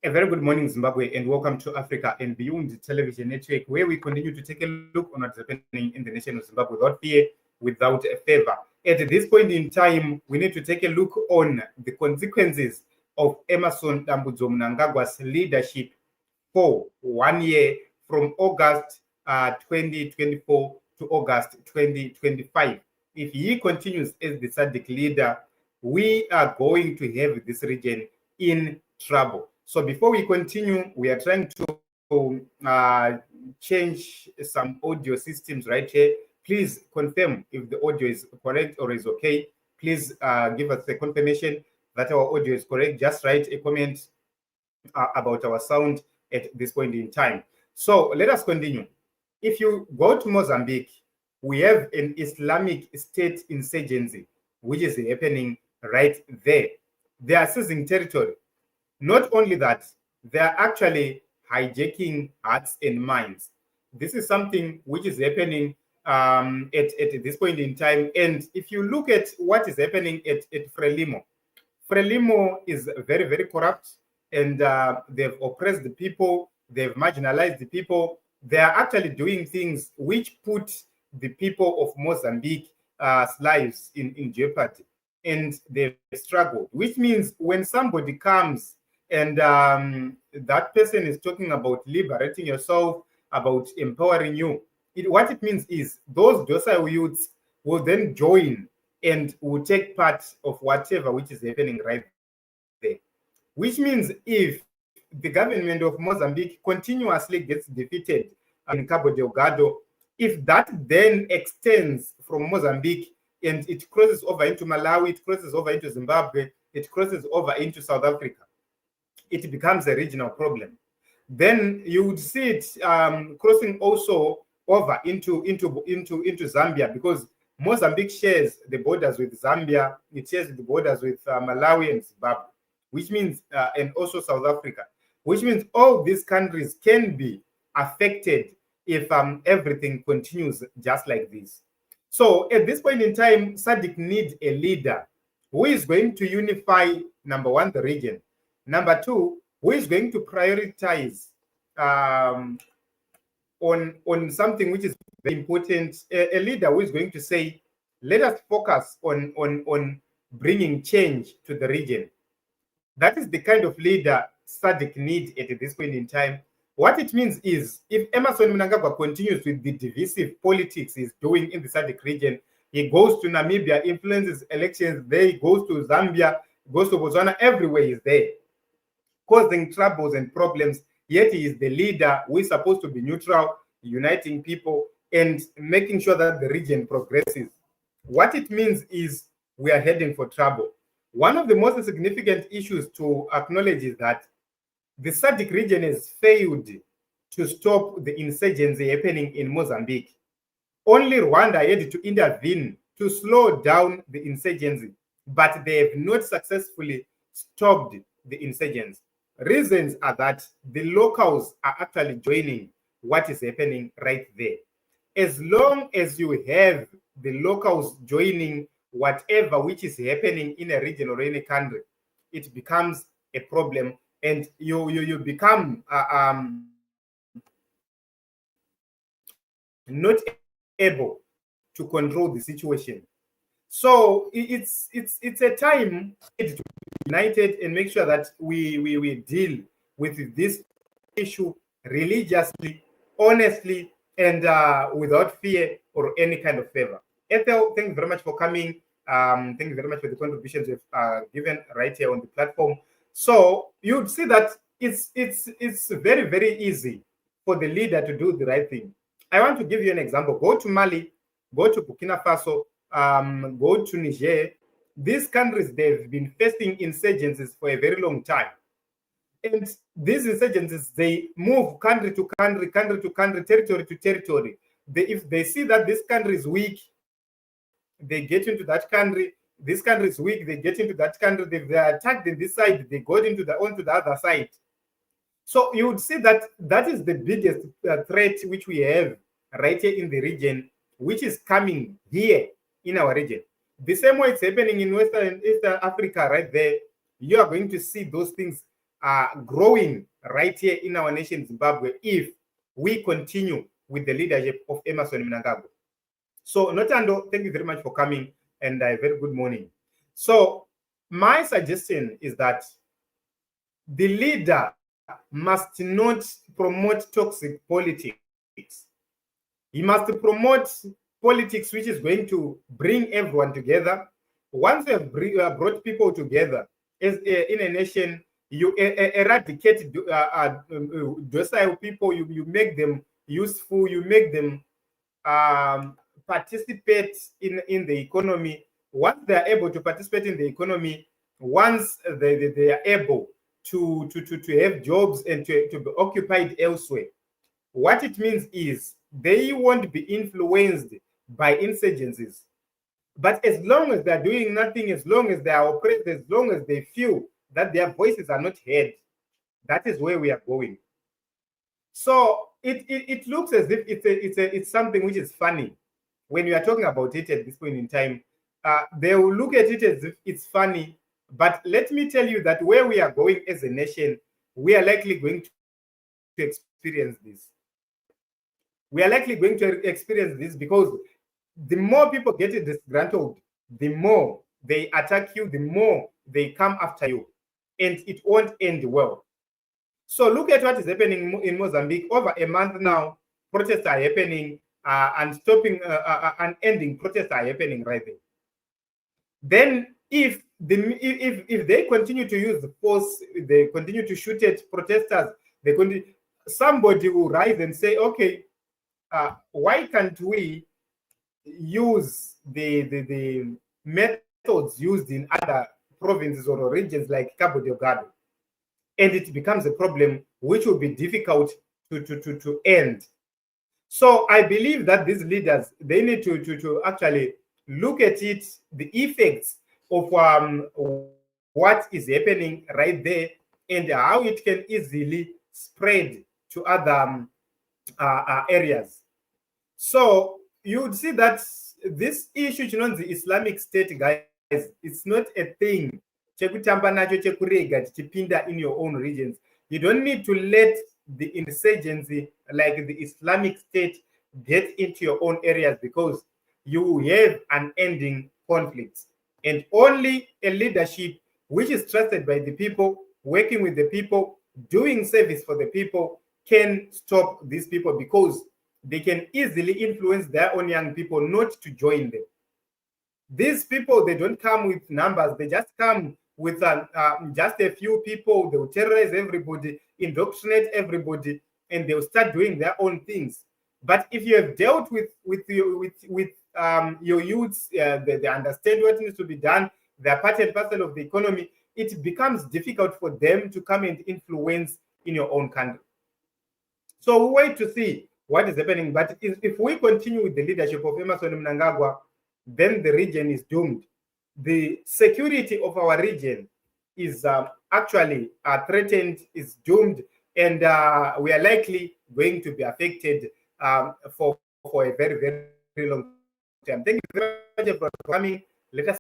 A very good morning, Zimbabwe, and welcome to Africa and Beyond Television Network, where we continue to take a look on what's happening in the nation of Zimbabwe without fear, without a favor. At this point in time, we need to take a look on the consequences of Emmerson Mnangagwa's leadership for 1 year from August 2024 to August 2025. If he continues as the Sadc leader, we are going to have this region in trouble. So before we continue, we are trying to change some audio systems right here. Please confirm if the audio is correct or is okay. Please give us a confirmation that our audio is correct. Just write a comment about our sound at this point in time. So let us continue. If you go to Mozambique, we have an Islamic State insurgency, which is happening right there. They are seizing territory. Not only that, they are actually hijacking hearts and minds. This is something which is happening at this point in time. And if you look at what is happening at Frelimo is very, very corrupt, and they've oppressed the people, they've marginalized the people. They are actually doing things which put the people of Mozambique's lives in jeopardy. And they've struggled, which means when somebody comes and that person is talking about liberating yourself, about empowering you, what it means is those docile youths will then join and will take part of whatever which is happening right there. Which means if the government of Mozambique continuously gets defeated in Cabo Delgado, if that then extends from Mozambique and it crosses over into Malawi, it crosses over into Zimbabwe, it crosses over into South Africa, it becomes a regional problem. Then you would see it crossing also over into Zambia, because Mozambique shares the borders with Zambia, it shares the borders with Malawi and Zimbabwe, which means, and also South Africa, which means all these countries can be affected if everything continues just like this. So at this point in time, Sadc needs a leader who is going to unify, number one, the region. Number two, who is going to prioritize on something which is very important. A leader who is going to say, let us focus on bringing change to the region. That is the kind of leader Sadc needs at this point in time. What it means is, if Emmerson Mnangagwa continues with the divisive politics he's doing in the Sadc region, he goes to Namibia, influences elections there, he goes to Zambia, goes to Botswana, everywhere he's there, causing troubles and problems, yet he is the leader who is supposed to be neutral, uniting people, and making sure that the region progresses. What it means is we are heading for trouble. One of the most significant issues to acknowledge is that the Sadc region has failed to stop the insurgency happening in Mozambique. Only Rwanda had to intervene to slow down the insurgency, but they have not successfully stopped the insurgency. Reasons are that the locals are actually joining what is happening right there. As long as you have the locals joining whatever which is happening in a region or in a country, it becomes a problem, and you become not able to control the situation. So it's a time to be united and make sure that we deal with this issue religiously, honestly, and without fear or any kind of favor. Ethel, thank you very much for coming. Thank you very much for the contributions you've given right here on the platform. So you'd see that it's very, very easy for the leader to do the right thing. I want to give you an example. Go to Mali, go to Burkina Faso, go to Niger. These countries, they've been facing insurgencies for a very long time. And these insurgencies, they move country to country, country to country, territory to territory. If they see that this country is weak, they get into that country. This country is weak, they get into that country. If they are attacked in this side, they go onto the other side. So you would see that that is the biggest threat which we have right here in the region, which is coming here in our region. The same way it's happening in Eastern Africa right there, you are going to see those things growing right here in our nation, Zimbabwe, if we continue with the leadership of Emmerson Mnangagwa. So, Notando, thank you very much for coming, and a very good morning. So, my suggestion is that the leader must not promote toxic politics. He must promote politics which is going to bring everyone together. Once you have brought people together as in a nation, you eradicate docile people, you make them useful, you make them participate in the economy. Once they are able to participate in the economy, once they are able to have jobs and to be occupied elsewhere, what it means is they won't be influenced by insurgencies. But as long as they're doing nothing, as long as they are oppressed, as long as they feel that their voices are not heard, that is where we are going. So it looks as if it's something which is funny when you are talking about it at this point in time. They will look at it as if it's funny, but let me tell you that where we are going as a nation, we are likely going to experience this. We are likely going to experience this because the more people get disgruntled, the more they attack you, the more they come after you, and it won't end well. So look at what is happening in Mozambique. Over a month now, protests are happening, and stopping and ending protests are happening right there. Then if they continue to use the force, they continue to shoot at protesters, somebody will rise and say, okay, why can't we use the methods used in other provinces or regions like Cabo Delgado? And it becomes a problem which will be difficult to end. So I believe that these leaders, they need to actually look at it, the effects of what is happening right there, and how it can easily spread to other areas. So you would see that this issue, the Islamic State, guys, it's not a thing in your own regions. You don't need to let the insurgency like the Islamic State get into your own areas, because you have an ending conflict. And only a leadership which is trusted by the people, working with the people, doing service for the people, can stop these people, because they can easily influence their own young people not to join them. These people, they don't come with numbers. They just come with just a few people. They will terrorize everybody, indoctrinate everybody, and they'll start doing their own things. But if you have dealt with your youths, they understand what needs to be done, they're part and parcel of the economy, it becomes difficult for them to come and influence in your own country. So we wait to see what is happening. But if we continue with the leadership of Emmerson Mnangagwa, then the region is doomed. The security of our region is actually threatened, is doomed, and we are likely going to be affected for a very, very long time. Thank you very much for coming. Let us